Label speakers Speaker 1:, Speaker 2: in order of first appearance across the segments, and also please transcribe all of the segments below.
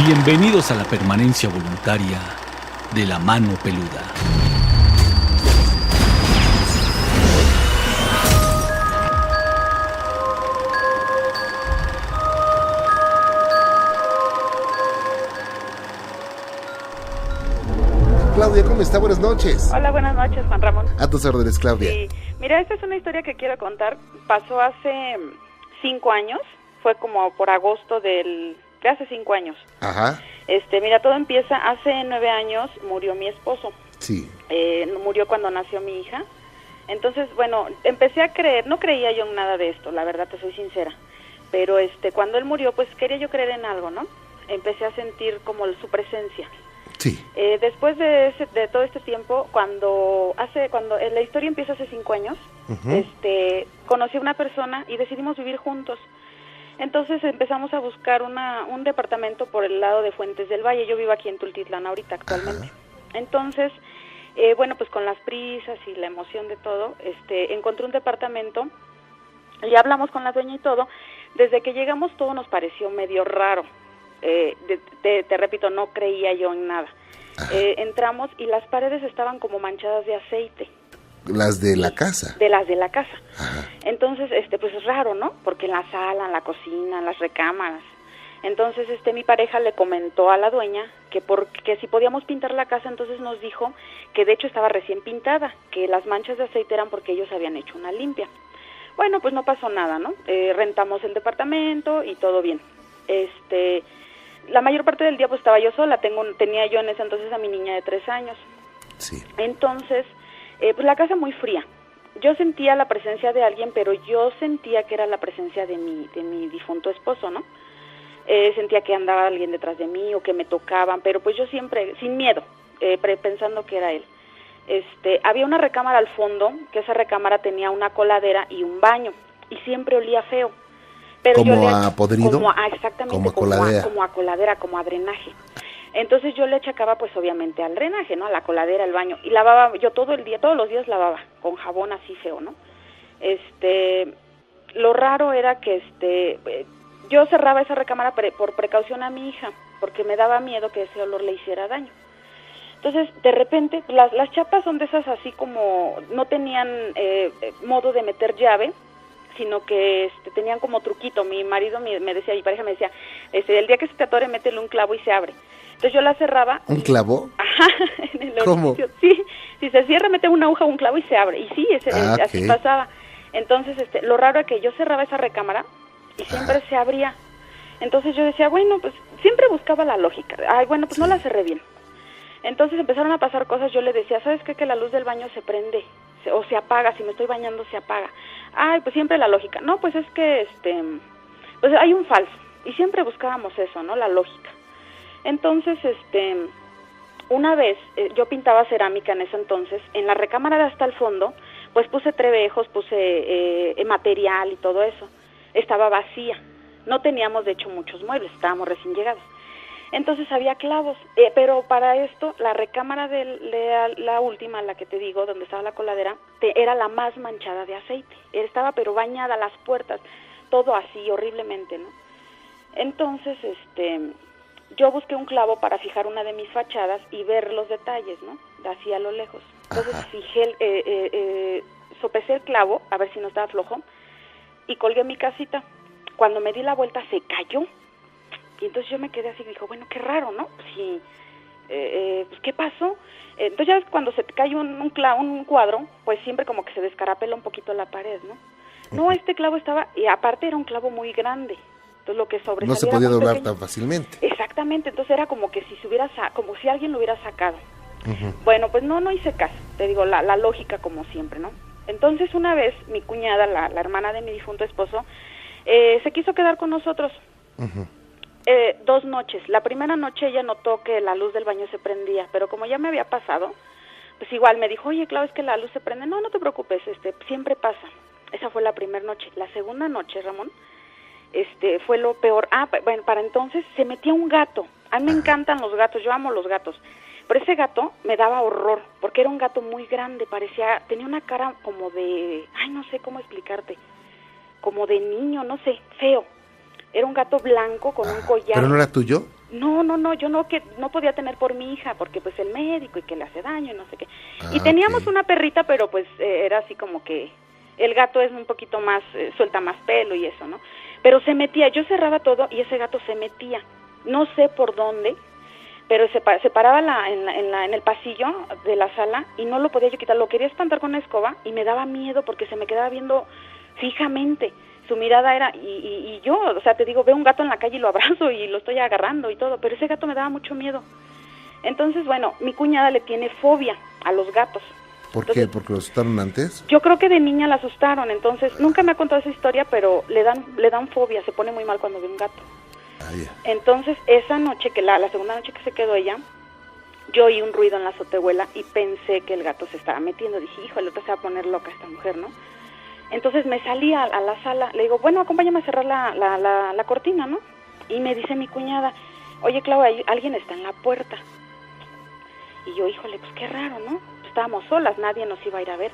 Speaker 1: Bienvenidos a la permanencia voluntaria de la mano peluda.
Speaker 2: Claudia, ¿cómo está? Buenas noches.
Speaker 3: Hola, buenas noches, Juan Ramón.
Speaker 2: A tus órdenes, Claudia.
Speaker 3: Sí, mira, esta es una historia que quiero contar. Pasó hace 5 años, fue como por agosto de hace 5 años.
Speaker 2: Ajá.
Speaker 3: Mira, todo empieza, hace 9 años murió mi esposo.
Speaker 2: Sí.
Speaker 3: Murió cuando nació mi hija. Entonces, bueno, empecé a creer, no creía yo en nada de esto, la verdad, te soy sincera. Pero cuando él murió, pues quería yo creer en algo, ¿no? Empecé a sentir como su presencia.
Speaker 2: Sí.
Speaker 3: Después de todo este tiempo, cuando la historia empieza hace 5 años,
Speaker 2: Uh-huh.
Speaker 3: conocí a una persona y decidimos vivir juntos. Entonces empezamos a buscar un departamento por el lado de Fuentes del Valle. Yo vivo aquí en Tultitlán ahorita actualmente.
Speaker 2: Ajá.
Speaker 3: Entonces, bueno, pues con las prisas y la emoción de todo, encontré un departamento y hablamos con la dueña y todo. Desde que llegamos todo nos pareció medio raro. Te repito, no creía yo en nada. Entramos y las paredes estaban como manchadas de aceite.
Speaker 2: Las de la casa.
Speaker 3: De las de la casa.
Speaker 2: Ajá.
Speaker 3: Entonces, pues es raro, ¿no? Porque en la sala, en la cocina, en las recámaras. Entonces, mi pareja le comentó a la dueña que si podíamos pintar la casa, entonces nos dijo que de hecho estaba recién pintada, que las manchas de aceite eran porque ellos habían hecho una limpia. Bueno, pues no pasó nada, ¿no? Rentamos el departamento y todo bien. La mayor parte del día pues estaba yo sola, tenía yo en ese entonces a mi niña de 3 años.
Speaker 2: Sí.
Speaker 3: Entonces, pues la casa muy fría. Yo sentía la presencia de alguien, pero yo sentía que era la presencia de mi difunto esposo, ¿no? Sentía que andaba alguien detrás de mí o que me tocaban, pero pues yo siempre, sin miedo, pensando que era él. Había una recámara al fondo, que esa recámara tenía una coladera y un baño, y siempre olía feo. Pero
Speaker 2: ¿Como a podrido?
Speaker 3: Exactamente,
Speaker 2: como a coladera.
Speaker 3: Como a coladera, como a drenaje. Entonces yo le achacaba pues obviamente al drenaje, ¿no? A la coladera, al baño. Y lavaba, yo todo el día, todos los días lavaba, con jabón así feo, ¿no? Lo raro era que yo cerraba esa recámara por precaución a mi hija, porque me daba miedo que ese olor le hiciera daño. Entonces, de repente, las chapas son de esas así como, no tenían modo de meter llave, sino que tenían como truquito. Mi marido me decía, mi pareja me decía, el día que se te atore, métele un clavo y se abre. Entonces yo la cerraba.
Speaker 2: ¿Un clavo?
Speaker 3: Ajá, en el
Speaker 2: ¿Cómo?
Speaker 3: orificio. Sí, si se cierra, mete una aguja, un clavo y se abre. Y sí, así
Speaker 2: Okay.
Speaker 3: pasaba. Entonces, lo raro es que yo cerraba esa recámara y siempre se abría. Entonces yo decía, bueno, pues siempre buscaba la lógica. Ay, bueno, pues
Speaker 2: Sí.
Speaker 3: no la cerré bien. Entonces empezaron a pasar cosas, yo le decía, ¿sabes qué? Que la luz del baño se prende o se apaga, si me estoy bañando se apaga. Ay, pues siempre la lógica. No, pues es que, pues hay un falso. Y siempre buscábamos eso, ¿no? La lógica. Entonces, una vez, yo pintaba cerámica en ese entonces, en la recámara de hasta el fondo, pues puse trebejos, puse material y todo eso. Estaba vacía. No teníamos, de hecho, muchos muebles, estábamos recién llegados. Entonces había clavos, pero para esto la recámara de la última, la que te digo, donde estaba la coladera, era la más manchada de aceite. Estaba pero bañada las puertas, todo así horriblemente, ¿no? Entonces, yo busqué un clavo para fijar una de mis fachadas y ver los detalles, ¿no? Así a lo lejos. Entonces sopesé el clavo a ver si no estaba flojo y colgué mi casita. Cuando me di la vuelta se cayó. Y entonces yo me quedé así y dijo, bueno, qué raro, ¿no? Sí, pues, ¿qué pasó? Entonces ya ves, cuando se te cae un cuadro, pues siempre como que se descarapela un poquito la pared, ¿no? No, este clavo estaba, y aparte era un clavo muy grande, entonces lo que sobresalía
Speaker 2: No se
Speaker 3: era
Speaker 2: podía
Speaker 3: muy
Speaker 2: doblar
Speaker 3: pequeño.
Speaker 2: tan fácilmente.
Speaker 3: Exactamente, entonces era como que como si alguien lo hubiera sacado.
Speaker 2: Uh-huh.
Speaker 3: Bueno, pues no hice caso, te digo, la lógica como siempre, ¿no? Entonces una vez mi cuñada, la hermana de mi difunto esposo, se quiso quedar con nosotros.
Speaker 2: Uh-huh.
Speaker 3: 2 noches. La primera noche ella notó que la luz del baño se prendía, pero como ya me había pasado, pues igual me dijo, oye, Clau, es que la luz se prende. No, no te preocupes, siempre pasa. Esa fue la primera noche. La segunda noche, Ramón, fue lo peor. Bueno, para entonces se metía un gato. A mí me encantan los gatos, yo amo los gatos. Pero ese gato me daba horror, porque era un gato muy grande, tenía una cara como de, no sé cómo explicarte, como de niño, no sé, feo. Era un gato blanco con un collar.
Speaker 2: ¿Pero no era tuyo?
Speaker 3: No, yo no podía tener por mi hija, porque pues el médico y que le hace daño y no sé qué.
Speaker 2: Ah,
Speaker 3: y teníamos
Speaker 2: ok.
Speaker 3: una perrita, pero pues era así como que el gato es un poquito más, suelta más pelo y eso, ¿no? Pero se metía, yo cerraba todo y ese gato se metía, no sé por dónde, pero se paraba en el pasillo de la sala y no lo podía yo quitar, lo quería espantar con una escoba y me daba miedo porque se me quedaba viendo fijamente. Su mirada era, y yo, o sea, te digo, veo un gato en la calle y lo abrazo y lo estoy agarrando y todo, pero ese gato me daba mucho miedo. Entonces, bueno, mi cuñada le tiene fobia a los gatos.
Speaker 2: ¿Por
Speaker 3: Entonces,
Speaker 2: qué? ¿Porque lo asustaron antes?
Speaker 3: yo creo que de niña la asustaron, entonces nunca me ha contado esa historia, pero le dan fobia, se pone muy mal cuando ve un gato.
Speaker 2: Ah, ya.
Speaker 3: Entonces, esa noche, que la segunda noche que se quedó ella, yo oí un ruido en la azotehuela y pensé que el gato se estaba metiendo. Dije, híjole, otra se va a poner loca esta mujer, ¿no? Entonces me salí a la sala, le digo, bueno, acompáñame a cerrar la cortina, ¿no? Y me dice mi cuñada, oye, Clau, alguien está en la puerta. Y yo, híjole, pues qué raro, ¿no? Estábamos solas, nadie nos iba a ir a ver.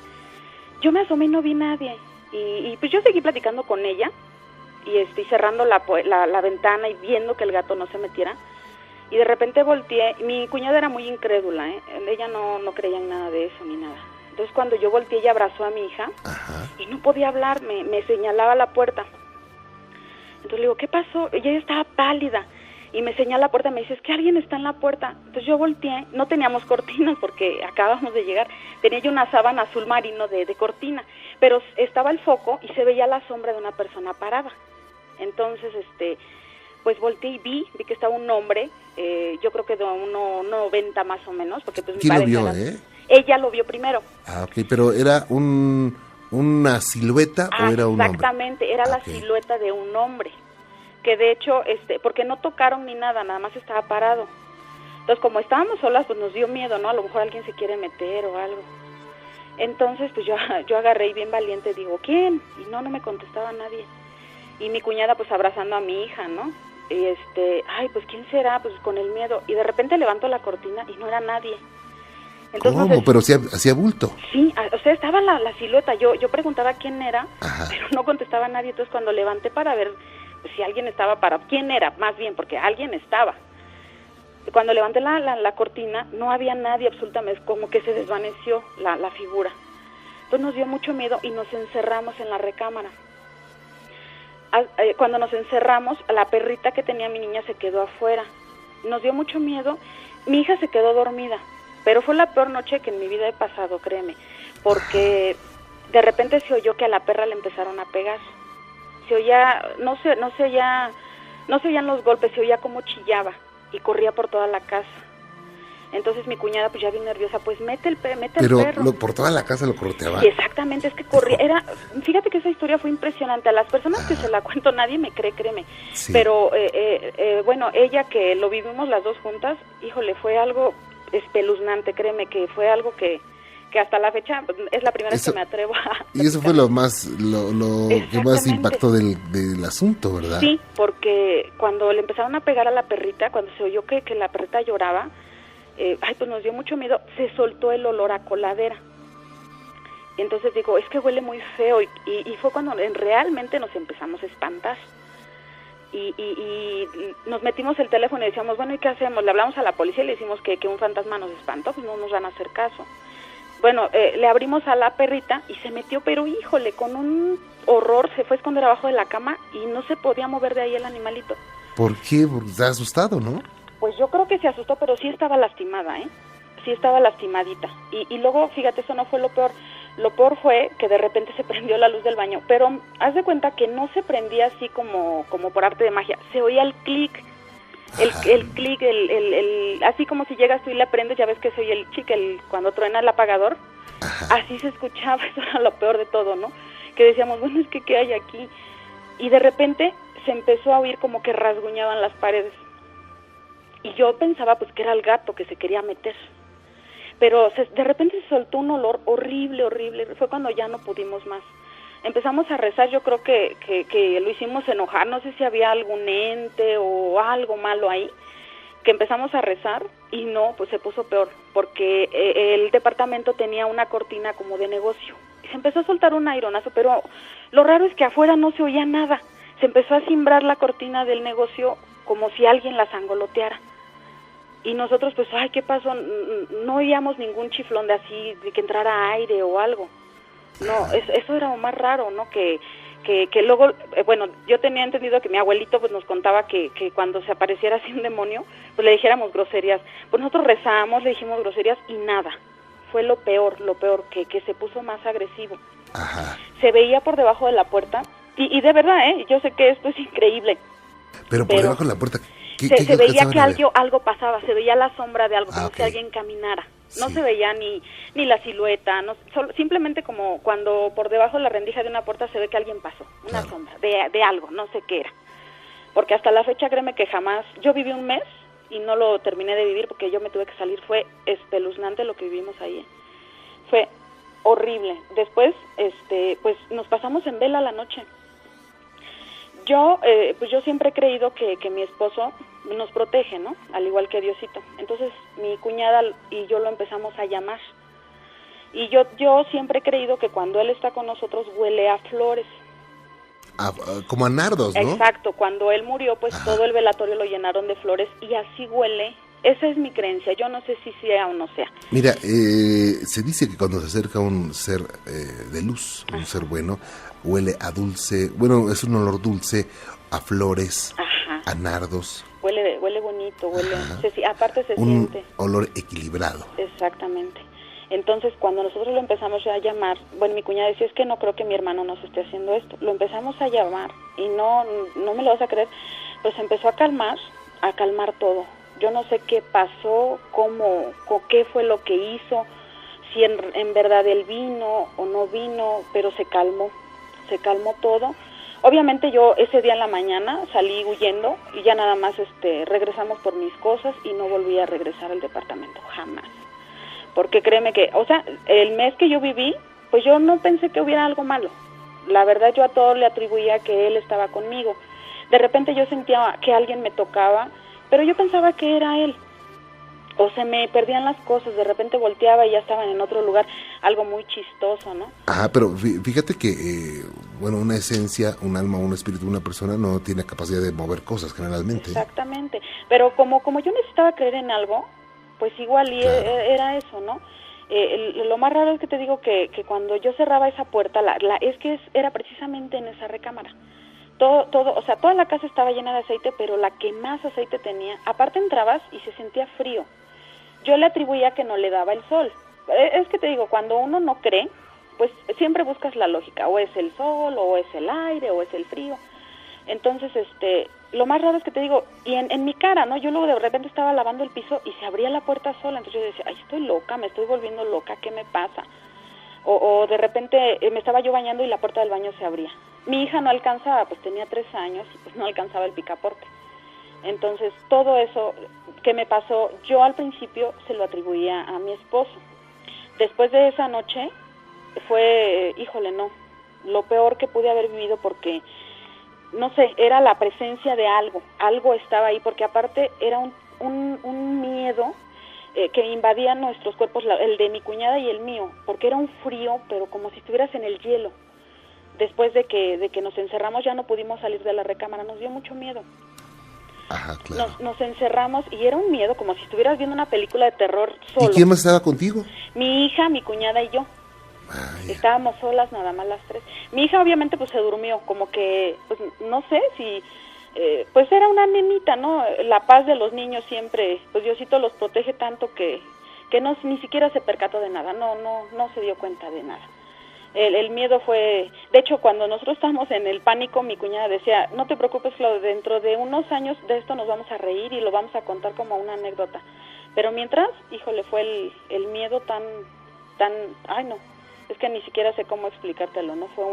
Speaker 3: Yo me asomé y no vi nadie. Y pues yo seguí platicando con ella y cerrando la ventana y viendo que el gato no se metiera. Y de repente volteé, mi cuñada era muy incrédula, ¿eh? Ella no creía en nada de eso ni nada. Entonces cuando yo volteé, ella abrazó a mi hija.
Speaker 2: Ajá.
Speaker 3: Y no podía hablar, me señalaba la puerta. Entonces le digo, ¿qué pasó? Ella estaba pálida y me señala la puerta, me dice, es que alguien está en la puerta. Entonces yo volteé, no teníamos cortinas porque acabábamos de llegar, tenía yo una sábana azul marino de cortina, pero estaba el foco y se veía la sombra de una persona parada. Entonces, pues volteé y vi que estaba un hombre, yo creo que de 1.90 más o menos, porque pues mi
Speaker 2: ¿Quién lo
Speaker 3: pareja
Speaker 2: vio,
Speaker 3: ella lo vio primero.
Speaker 2: Ah, ok, pero ¿era una silueta o era un hombre?
Speaker 3: Exactamente, era la
Speaker 2: Ok.
Speaker 3: silueta de un hombre, que de hecho, porque no tocaron ni nada, nada más estaba parado. Entonces, como estábamos solas, pues nos dio miedo, ¿no? A lo mejor alguien se quiere meter o algo. Entonces, pues yo agarré y bien valiente digo, ¿quién? Y no me contestaba nadie. Y mi cuñada, pues abrazando a mi hija, ¿no? Y ay, pues ¿quién será? Pues con el miedo. Y de repente levanto la cortina y no era nadie. Entonces,
Speaker 2: ¿Cómo? Pero sí hacía bulto.
Speaker 3: Sí, o sea, estaba la silueta. Yo preguntaba quién era,
Speaker 2: Ajá.
Speaker 3: pero no contestaba nadie. Entonces, cuando levanté para ver pues, si alguien estaba quién era, más bien, porque alguien estaba. Cuando levanté la cortina, no había nadie absolutamente, como que se desvaneció la figura. Entonces nos dio mucho miedo y nos encerramos en la recámara. Cuando nos encerramos, la perrita que tenía mi niña se quedó afuera. Nos dio mucho miedo. Mi hija se quedó dormida. Pero fue la peor noche que en mi vida he pasado, créeme, porque de repente se oyó que a la perra le empezaron a pegar. Se oía, no se oían los golpes, se oía como chillaba y corría por toda la casa. Entonces mi cuñada, pues ya bien nerviosa, pues mete el perro.
Speaker 2: Pero por toda la casa lo correteaba.
Speaker 3: Sí, exactamente, es que corría. Fíjate que esa historia fue impresionante. A las personas que se la cuento, nadie me cree, créeme.
Speaker 2: Sí.
Speaker 3: Pero, bueno, ella que lo vivimos las dos juntas, híjole, fue algo espeluznante, créeme, que fue algo que hasta la fecha es la primera vez que me atrevo a...
Speaker 2: Y eso fue lo que más impactó del asunto, ¿verdad?
Speaker 3: Sí, porque cuando le empezaron a pegar a la perrita, cuando se oyó que la perrita lloraba, pues nos dio mucho miedo, se soltó el olor a coladera. Y entonces digo, es que huele muy feo, y fue cuando realmente nos empezamos a espantar. Y nos metimos el teléfono y decíamos, bueno, ¿y qué hacemos? Le hablamos a la policía y le decimos que un fantasma nos espantó, pues no nos van a hacer caso. Bueno, le abrimos a la perrita y se metió, pero híjole, con un horror, se fue a esconder abajo de la cama y no se podía mover de ahí el animalito.
Speaker 2: ¿Por qué? Porque está asustado, ¿no?
Speaker 3: Pues yo creo que se asustó, pero sí estaba lastimada, ¿eh? Sí estaba lastimadita. Y luego, fíjate, eso no fue lo peor. Lo peor fue que de repente se prendió la luz del baño, pero haz de cuenta que no se prendía así como por arte de magia, se oía el clic, el clic, así como si llegas tú y la prendes, ya ves que se oye el chic, cuando truena el apagador. Ajá. Así se escuchaba, eso era lo peor de todo, ¿no? Que decíamos, bueno, es que ¿qué hay aquí? Y de repente se empezó a oír como que rasguñaban las paredes. Y yo pensaba pues que era el gato que se quería meter. Pero de repente se soltó un olor horrible, horrible. Fue cuando ya no pudimos más. Empezamos a rezar, yo creo que lo hicimos enojar, no sé si había algún ente o algo malo ahí, que empezamos a rezar y no, pues se puso peor, porque el departamento tenía una cortina como de negocio. Y se empezó a soltar un aironazo, pero lo raro es que afuera no se oía nada. Se empezó a cimbrar la cortina del negocio como si alguien las angoloteara. Y nosotros, pues, ay, ¿qué pasó? No oíamos ningún chiflón de así, de que entrara aire o algo. No, eso era lo más raro, ¿no? Que luego, bueno, yo tenía entendido que mi abuelito pues nos contaba que cuando se apareciera así un demonio, pues le dijéramos groserías. Pues nosotros rezamos, le dijimos groserías y nada. Fue lo peor, que se puso más agresivo.
Speaker 2: Ajá.
Speaker 3: Se veía por debajo de la puerta, y de verdad, yo sé que esto es increíble.
Speaker 2: Pero por debajo de la puerta,
Speaker 3: se veía que algo pasaba, se veía la sombra de algo, como
Speaker 2: okay.
Speaker 3: si alguien caminara. No
Speaker 2: sí.
Speaker 3: se veía ni la silueta, simplemente como cuando por debajo de la rendija de una puerta se ve que alguien pasó, una
Speaker 2: claro.
Speaker 3: sombra de algo, no sé qué era. Porque hasta la fecha, créeme que jamás, yo viví un mes y no lo terminé de vivir porque yo me tuve que salir, fue espeluznante lo que vivimos ahí. Fue horrible. Después, pues nos pasamos en vela la noche. Yo siempre he creído que mi esposo nos protege, ¿no? Al igual que Diosito. Entonces, mi cuñada y yo lo empezamos a llamar. Y yo siempre he creído que cuando él está con nosotros huele a flores.
Speaker 2: Como a nardos, ¿no?
Speaker 3: Exacto. Cuando él murió, pues
Speaker 2: Ajá.
Speaker 3: todo el velatorio lo llenaron de flores y así huele. Esa es mi creencia. Yo no sé si sea o no sea.
Speaker 2: Mira, se dice que cuando se acerca un ser de luz, un ser bueno, huele a dulce, bueno, es un olor dulce, a flores,
Speaker 3: Ajá.
Speaker 2: a nardos.
Speaker 3: Huele bonito, aparte se siente.
Speaker 2: Un olor equilibrado.
Speaker 3: Exactamente. Entonces, cuando nosotros lo empezamos a llamar, bueno, mi cuñada decía, es que no creo que mi hermano nos esté haciendo esto. Lo empezamos a llamar y no me lo vas a creer, pues empezó a calmar todo. Yo no sé qué pasó, qué fue lo que hizo, si en verdad él vino o no vino, pero se calmó todo. Obviamente yo ese día en la mañana salí huyendo y ya nada más regresamos por mis cosas y no volví a regresar al departamento, jamás. Porque créeme que, o sea, el mes que yo viví, pues yo no pensé que hubiera algo malo. La verdad yo a todo le atribuía que él estaba conmigo. De repente yo sentía que alguien me tocaba, pero yo pensaba que era él. O se me perdían las cosas, de repente volteaba y ya estaban en otro lugar, algo muy chistoso, ¿no?
Speaker 2: Ajá, pero fíjate que, bueno, una esencia, un alma, un espíritu, una persona no tiene capacidad de mover cosas generalmente.
Speaker 3: Exactamente, pero como yo necesitaba creer en algo, pues igual y claro. Era eso, ¿no? Lo más raro es que te digo que cuando yo cerraba esa puerta, era precisamente en esa recámara. Todo, o sea, toda la casa estaba llena de aceite, pero la que más aceite tenía, aparte entrabas y se sentía frío. Yo le atribuía que no le daba el sol. Es que te digo, cuando uno no cree, pues siempre buscas la lógica, o es el sol, o es el aire, o es el frío. Entonces, lo más raro es que te digo, y en mi cara, ¿no? Yo luego de repente estaba lavando el piso y se abría la puerta sola, entonces yo decía, ay, estoy loca, me estoy volviendo loca, ¿qué me pasa? O de repente me estaba yo bañando y la puerta del baño se abría. Mi hija no alcanzaba, pues tenía 3 años y pues no alcanzaba el picaporte. Entonces, todo eso que me pasó, yo al principio se lo atribuía a mi esposo. Después de esa noche fue, no, lo peor que pude haber vivido porque, no sé, era la presencia de algo estaba ahí, porque aparte era un miedo que invadía nuestros cuerpos, el de mi cuñada y el mío, porque era un frío, pero como si estuvieras en el hielo. Después de que nos encerramos ya no pudimos salir de la recámara, nos dio mucho miedo.
Speaker 2: Ajá, claro.
Speaker 3: Nos encerramos y era un miedo como si estuvieras viendo una película de terror solo.
Speaker 2: ¿Y quién más estaba contigo?
Speaker 3: Mi hija, mi cuñada y yo. Estábamos solas nada más las 3. Mi hija obviamente pues se durmió, como que, pues no sé si, pues era una nenita, ¿no? La paz de los niños siempre, pues Diosito los protege tanto que no, ni siquiera se percató de nada, no se dio cuenta de nada. El miedo fue, de hecho cuando nosotros estábamos en el pánico, mi cuñada decía, no te preocupes Claudia, dentro de unos años de esto nos vamos a reír y lo vamos a contar como una anécdota. Pero mientras, fue el miedo tan, ay no, es que ni siquiera sé cómo explicártelo, ¿no? Fue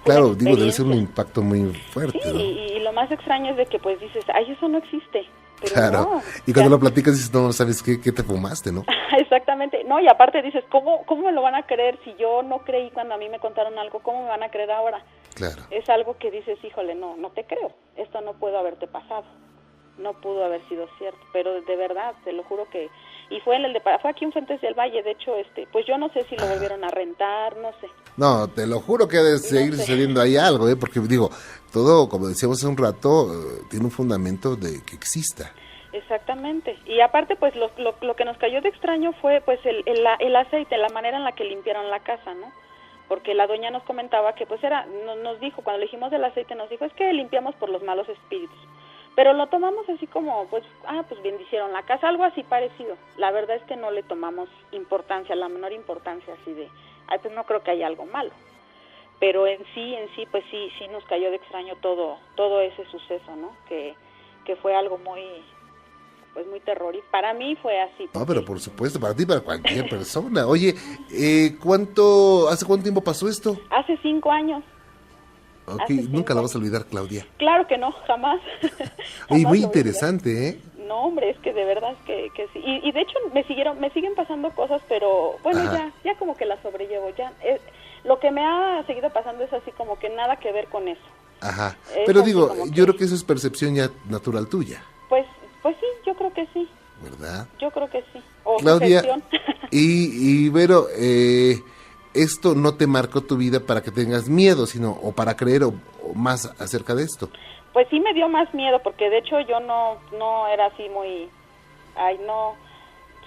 Speaker 2: claro, digo, debe ser un impacto muy fuerte,
Speaker 3: sí,
Speaker 2: ¿no?
Speaker 3: y lo más extraño es de que pues dices, ay, eso no existe. Pero
Speaker 2: claro,
Speaker 3: no,
Speaker 2: y cuando lo platicas dices, no, ¿sabes qué te fumaste, no?
Speaker 3: Exactamente, no, y aparte dices, ¿cómo me lo van a creer si yo no creí cuando a mí me contaron algo? ¿Cómo me van a creer ahora?
Speaker 2: Claro.
Speaker 3: Es algo que dices, no te creo, esto no pudo haberte pasado, no pudo haber sido cierto, pero de verdad, te lo juro que, y fue fue aquí en Fuentes del Valle, de hecho, pues yo no sé si lo volvieron a rentar, no sé.
Speaker 2: No, te lo juro que ha de seguir sucediendo ahí algo, porque digo, todo, como decíamos hace un rato, tiene un fundamento de que exista.
Speaker 3: Exactamente. Y aparte, pues lo que nos cayó de extraño fue pues el aceite, la manera en la que limpiaron la casa, ¿no? Porque la doña nos comentaba que pues nos dijo, cuando le dijimos del aceite, nos dijo, es que limpiamos por los malos espíritus. Pero lo tomamos así como, pues bendicieron la casa, algo así parecido. La verdad es que no le tomamos importancia, la menor importancia, así de, pues no creo que haya algo malo. Pero en sí, pues sí nos cayó de extraño todo ese suceso, ¿no? Que fue algo muy terrorífico. Para mí fue así.
Speaker 2: No, pero por supuesto, para ti, para cualquier persona. Oye, ¿hace cuánto tiempo pasó esto?
Speaker 3: Hace 5 años.
Speaker 2: Ok, nunca la vas a olvidar, Claudia.
Speaker 3: Claro que no, jamás.
Speaker 2: Oye, muy interesante, ¿eh?
Speaker 3: No, hombre, es que de verdad que sí. Y de hecho me siguen pasando cosas, pero bueno, ya como que las sobrellevo. Lo que me ha seguido pasando es así como que nada que ver con eso.
Speaker 2: Ajá, pero digo, yo creo que eso es percepción ya natural tuya.
Speaker 3: Pues sí, yo creo que sí.
Speaker 2: ¿Verdad?
Speaker 3: Yo creo que sí. O
Speaker 2: Claudia, y Vero, esto no te marcó tu vida para que tengas miedo, sino o para creer o más acerca de esto.
Speaker 3: Pues sí me dio más miedo, porque de hecho yo no era así muy... no...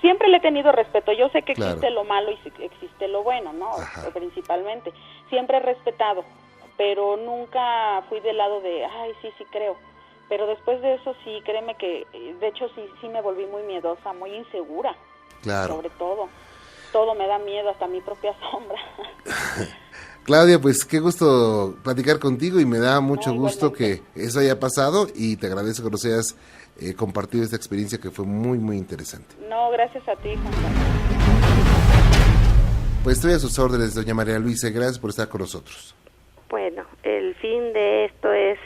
Speaker 3: Siempre le he tenido respeto. Yo sé que existe lo malo y existe lo bueno, ¿no?
Speaker 2: Ajá.
Speaker 3: Principalmente. Siempre he respetado, pero nunca fui del lado de, sí creo. Pero después de eso sí, créeme que, de hecho sí me volví muy miedosa, muy insegura.
Speaker 2: Claro.
Speaker 3: Sobre todo. Todo me da miedo, hasta mi propia sombra.
Speaker 2: Claudia, pues qué gusto platicar contigo y me da mucho gusto que eso haya pasado y te agradezco que nos hayas compartido esta experiencia que fue muy, muy interesante.
Speaker 3: No, gracias a ti, Juan Carlos.
Speaker 2: Pues estoy a sus órdenes, doña María Luisa, gracias por estar con nosotros.
Speaker 4: Bueno, el fin de esto es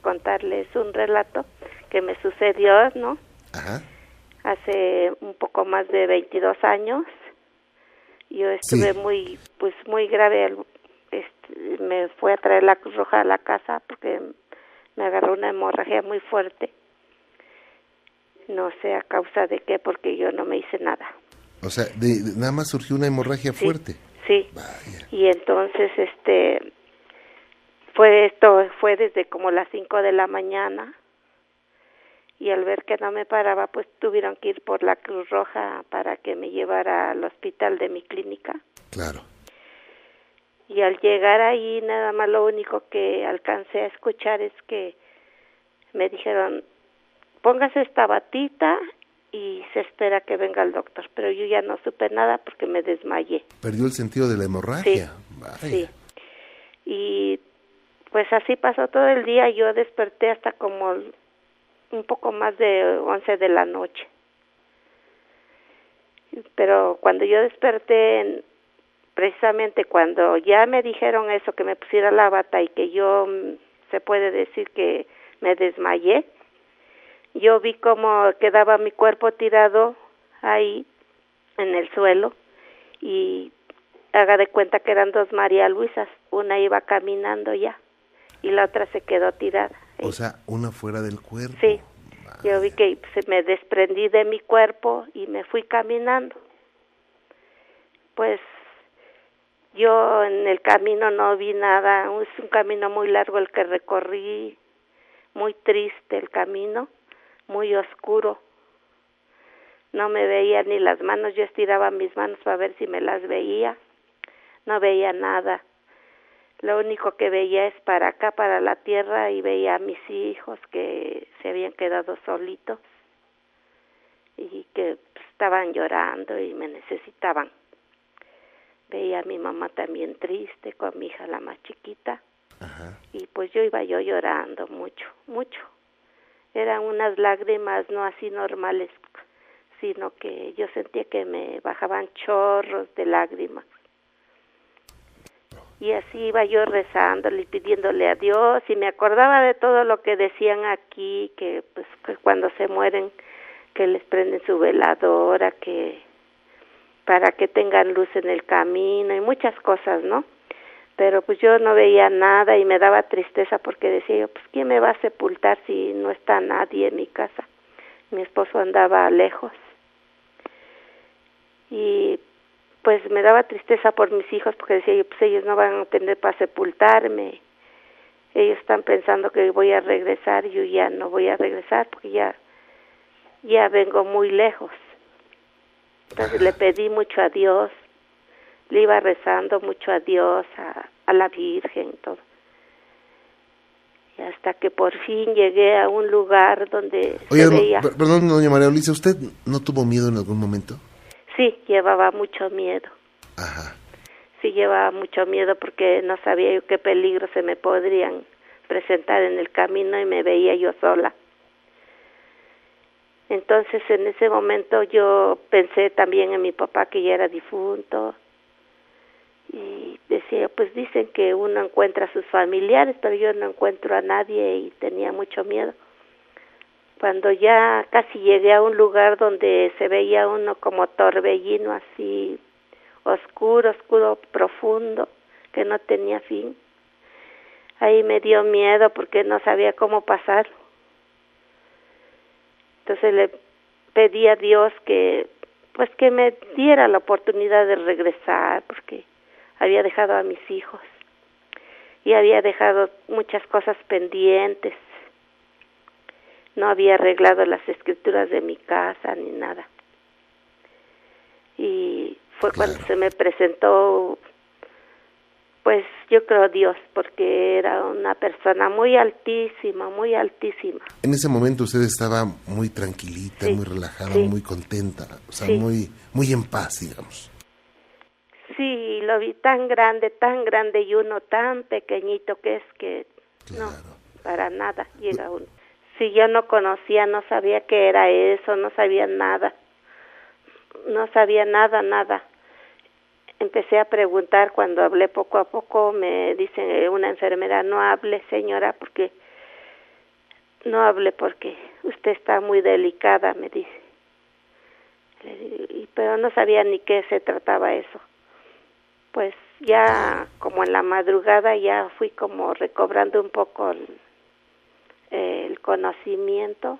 Speaker 4: contarles un relato que me sucedió, ¿no?
Speaker 2: Ajá.
Speaker 4: Hace un poco más de 22 años. Yo estuve muy grave, me fue a traer la Cruz Roja a la casa porque me agarró una hemorragia muy fuerte. No sé a causa de qué, porque yo no me hice nada.
Speaker 2: O sea, nada más surgió una hemorragia fuerte.
Speaker 4: Sí.
Speaker 2: Vaya.
Speaker 4: Y entonces fue desde como las 5 de la mañana. Y al ver que no me paraba, pues tuvieron que ir por la Cruz Roja para que me llevara al hospital de mi clínica.
Speaker 2: Claro.
Speaker 4: Y al llegar ahí, nada más lo único que alcancé a escuchar es que me dijeron, póngase esta batita y se espera que venga el doctor. Pero yo ya no supe nada porque me desmayé.
Speaker 2: ¿Perdió el sentido de la hemorragia?
Speaker 4: Sí. Y pues así pasó todo el día. Yo desperté hasta como un poco más de 11 de la noche. Pero cuando yo desperté, precisamente cuando ya me dijeron eso, que me pusiera la bata y que yo, se puede decir que me desmayé, yo vi cómo quedaba mi cuerpo tirado ahí en el suelo y haga de cuenta que eran 2 María Luisas, una iba caminando ya y la otra se quedó tirada.
Speaker 2: O sea, una fuera del cuerpo.
Speaker 4: Sí, yo vi que me desprendí de mi cuerpo y me fui caminando. Pues yo en el camino no vi nada, es un camino muy largo el que recorrí, muy triste el camino, muy oscuro. No me veía ni las manos, yo estiraba mis manos para ver si me las veía, no veía nada. Lo único que veía es para acá, para la tierra, y veía a mis hijos que se habían quedado solitos y que estaban llorando y me necesitaban. Veía a mi mamá también triste con mi hija la más chiquita.
Speaker 2: Ajá.
Speaker 4: Y pues yo iba llorando mucho, mucho. Eran unas lágrimas no así normales, sino que yo sentía que me bajaban chorros de lágrimas. Y así iba yo rezándole y pidiéndole a Dios, y me acordaba de todo lo que decían aquí, que pues que cuando se mueren, que les prenden su veladora, que para que tengan luz en el camino y muchas cosas, ¿no? Pero pues yo no veía nada y me daba tristeza porque decía yo, pues ¿quién me va a sepultar si no está nadie en mi casa? Mi esposo andaba lejos. Y pues me daba tristeza por mis hijos, porque decía yo, pues ellos no van a tener para sepultarme, ellos están pensando que voy a regresar, yo ya no voy a regresar porque ya vengo muy lejos. Entonces le pedí mucho a Dios, le iba rezando mucho a Dios, a la Virgen, todo. Y hasta que por fin llegué a un lugar donde se veía...
Speaker 2: Perdón, doña María Luisa, ¿usted no tuvo miedo en algún momento?
Speaker 4: Sí, llevaba mucho miedo.
Speaker 2: Ajá.
Speaker 4: Sí, llevaba mucho miedo porque no sabía yo qué peligros se me podrían presentar en el camino y me veía yo sola. Entonces, en ese momento yo pensé también en mi papá, que ya era difunto, y decía, pues dicen que uno encuentra a sus familiares, pero yo no encuentro a nadie y tenía mucho miedo. Cuando ya casi llegué a un lugar donde se veía uno como torbellino así, oscuro, profundo, que no tenía fin, ahí me dio miedo porque no sabía cómo pasar. Entonces le pedí a Dios que me diera la oportunidad de regresar, porque había dejado a mis hijos y había dejado muchas cosas pendientes. No había arreglado las escrituras de mi casa ni nada. Y fue cuando se me presentó, pues yo creo Dios, porque era una persona muy altísima, muy altísima.
Speaker 2: En ese momento usted estaba muy tranquilita, sí, muy relajada, sí, muy contenta, o sea, sí, muy en paz, digamos.
Speaker 4: Sí, lo vi tan grande y uno tan pequeñito que es que claro, no, para nada llega uno. Si yo no conocía, no sabía qué era eso, no sabía nada, nada. Empecé a preguntar, cuando hablé poco a poco, me dice una enfermera, no hable señora, porque usted está muy delicada, me dice. Pero no sabía ni qué se trataba eso. Pues ya como en la madrugada ya fui como recobrando un poco el conocimiento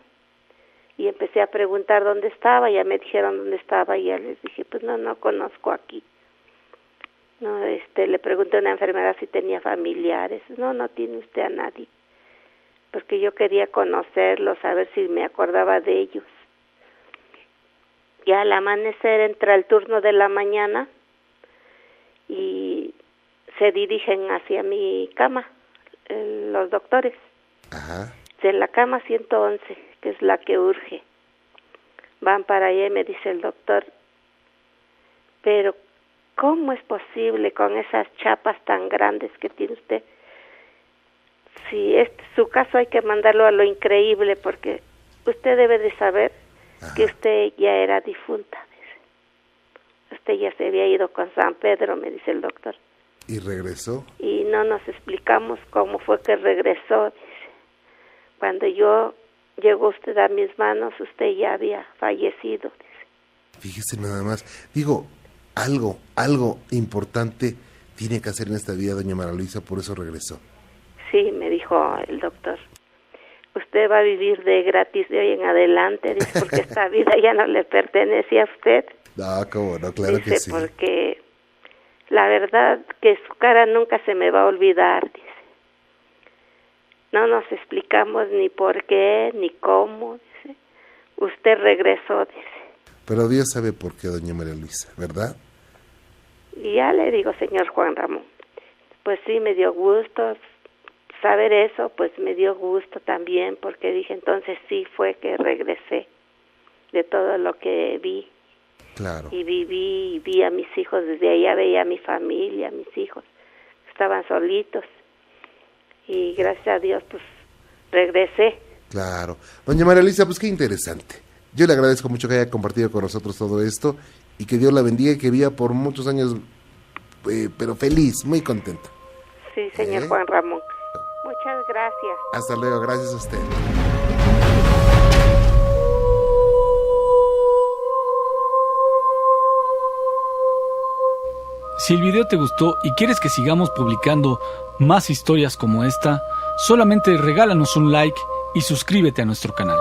Speaker 4: y empecé a preguntar dónde estaba. Ya me dijeron dónde estaba y ya les dije, pues no conozco aquí. No, le pregunté a una enfermera si tenía familiares. No tiene usted a nadie, porque yo quería conocerlos, a ver si me acordaba de ellos. Ya al amanecer entra el turno de la mañana y se dirigen hacia mi cama los doctores.
Speaker 2: Ajá.
Speaker 4: De la cama 111, que es la que urge, van para allá y me dice el doctor, pero ¿cómo es posible con esas chapas tan grandes que tiene usted? Si su caso hay que mandarlo a lo increíble, porque usted debe de saber, ajá, que usted ya era difunta. Dice. Usted ya se había ido con San Pedro, me dice el doctor.
Speaker 2: ¿Y regresó? Y
Speaker 4: no nos explicamos cómo fue que regresó, dice. Cuando llegó usted a mis manos, usted ya había fallecido, dice.
Speaker 2: Fíjese nada más. Digo, algo importante tiene que hacer en esta vida, doña María Luisa, por eso regresó.
Speaker 4: Sí, me dijo el doctor. Usted va a vivir de gratis de hoy en adelante, dice, porque esta vida ya no le pertenece a usted.
Speaker 2: No, cómo no, claro, dice, que sí.
Speaker 4: Porque la verdad que su cara nunca se me va a olvidar, dice. No nos explicamos ni por qué, ni cómo, dice. Usted regresó, dice.
Speaker 2: Pero Dios sabe por qué, doña María Luisa, ¿verdad?
Speaker 4: Y ya le digo, señor Juan Ramón, pues sí, me dio gusto saber eso, pues me dio gusto también, porque dije, entonces sí fue que regresé de todo lo que vi.
Speaker 2: Claro.
Speaker 4: Y vi a mis hijos, desde allá veía a mi familia, a mis hijos, estaban solitos. Y gracias a Dios, pues, regresé.
Speaker 2: Claro. Doña María Luisa, pues qué interesante. Yo le agradezco mucho que haya compartido con nosotros todo esto y que Dios la bendiga y que viva por muchos años, pero feliz, muy contenta.
Speaker 4: Sí, señor Juan Ramón. Muchas gracias.
Speaker 2: Hasta luego, gracias a usted.
Speaker 1: Si el video te gustó y quieres que sigamos publicando más historias como esta, solamente regálanos un like y suscríbete a nuestro canal.